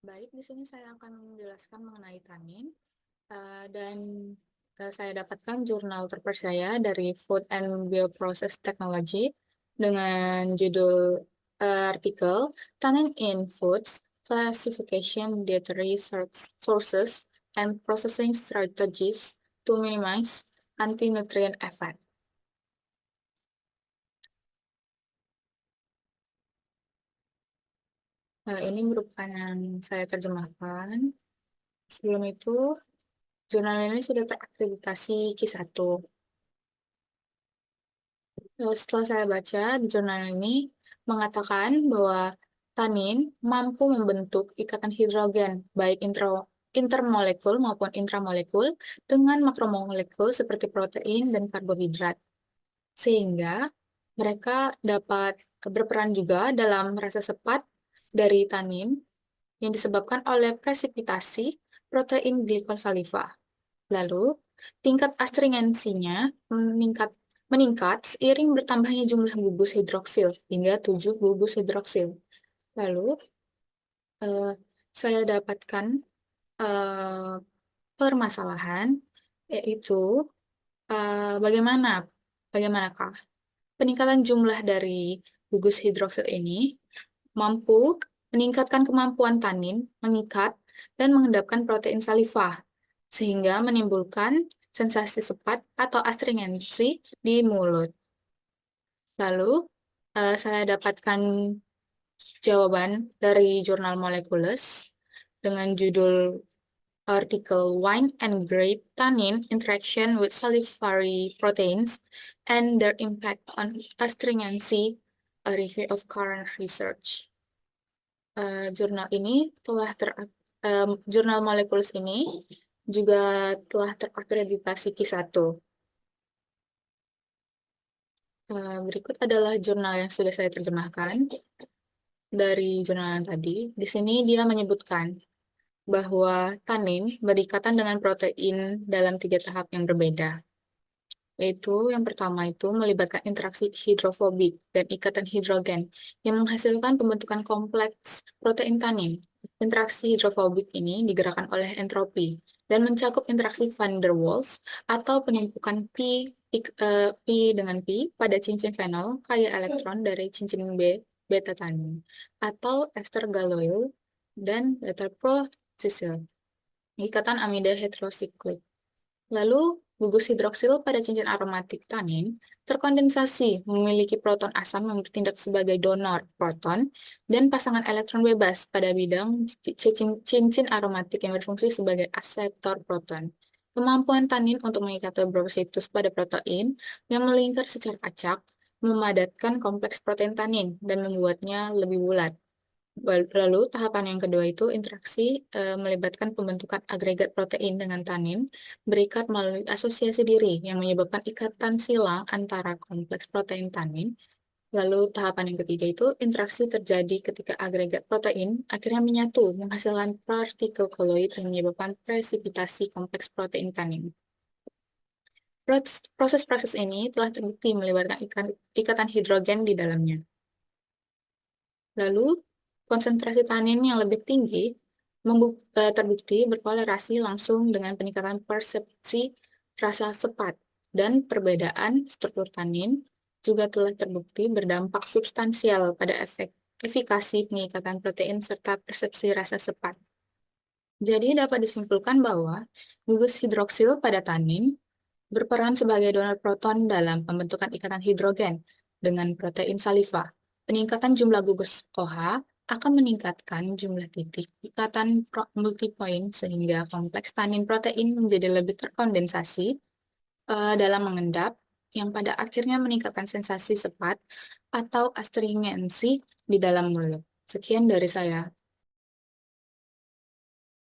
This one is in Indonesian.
Baik, di sini saya akan menjelaskan mengenai tanin, dan saya dapatkan jurnal terpercaya dari Food and Bioprocess Technology dengan judul artikel Tannin in Foods, Classification, Dietary Sources, and Processing Strategies to Minimize Anti-Nutrient Effect. Ini merupakan yang saya terjemahkan. Sebelum itu, jurnal ini sudah terakreditasi Q1. Setelah saya baca di jurnal ini mengatakan bahwa tanin mampu membentuk ikatan hidrogen baik intermolekul maupun intramolekul dengan makromolekul seperti protein dan karbohidrat. Sehingga mereka dapat berperan juga dalam rasa sepat dari tanin yang disebabkan oleh presipitasi protein glikosalifa. Lalu, tingkat astringensinya meningkat seiring bertambahnya jumlah gugus hidroksil hingga 7 gugus hidroksil. Lalu, eh, saya dapatkan eh, permasalahan, yaitu bagaimanakah peningkatan jumlah dari gugus hidroksil ini mampu meningkatkan kemampuan tanin mengikat dan mengendapkan protein saliva, sehingga menimbulkan sensasi sepat atau astringensi di mulut. Lalu, saya dapatkan jawaban dari jurnal Molecules dengan judul artikel Wine and Grape Tannin Interaction with Salivary Proteins and Their Impact on Astringency, a Review of Current Research. Jurnal ini jurnal Molecules ini juga telah terakreditasi Q1. Berikut adalah jurnal yang sudah saya terjemahkan dari jurnal yang tadi. Di sini dia menyebutkan bahwa tanin berikatan dengan protein dalam 3 tahap yang berbeda. Yaitu yang pertama itu melibatkan interaksi hidrofobik dan ikatan hidrogen yang menghasilkan pembentukan kompleks protein tanin. Interaksi hidrofobik ini digerakkan oleh entropi dan mencakup interaksi van der Waals atau penumpukan pi dengan pi pada cincin fenol kaya elektron dari cincin beta tanin atau ester galoil dan letter prosisil, ikatan amida heterosiklik. Lalu, gugus hidroksil pada cincin aromatik tanin terkondensasi memiliki proton asam yang bertindak sebagai donor proton dan pasangan elektron bebas pada bidang cincin aromatik yang berfungsi sebagai aseptor proton. Kemampuan tanin untuk mengikat beberapa situs pada protein yang melingkar secara acak memadatkan kompleks protein tanin dan membuatnya lebih bulat. Lalu tahapan yang kedua itu interaksi melibatkan pembentukan agregat protein dengan tanin berikat melalui asosiasi diri yang menyebabkan ikatan silang antara kompleks protein tanin. Lalu tahapan yang ketiga itu interaksi terjadi ketika agregat protein akhirnya menyatu menghasilkan partikel koloid yang menyebabkan presipitasi kompleks protein tanin. Proses-proses ini telah terbukti melibatkan ikatan hidrogen di dalamnya. Lalu, konsentrasi tanin yang lebih tinggi terbukti berkolerasi langsung dengan peningkatan persepsi rasa sepat, dan perbedaan struktur tanin juga telah terbukti berdampak substansial pada efikasi pengikatan protein serta persepsi rasa sepat. Jadi dapat disimpulkan bahwa gugus hidroksil pada tanin berperan sebagai donor proton dalam pembentukan ikatan hidrogen dengan protein saliva. Peningkatan jumlah gugus OH akan meningkatkan jumlah titik ikatan multipoint sehingga kompleks tanin protein menjadi lebih terkondensasi dalam mengendap, yang pada akhirnya meningkatkan sensasi sepat atau astringensi di dalam mulut. Sekian dari saya.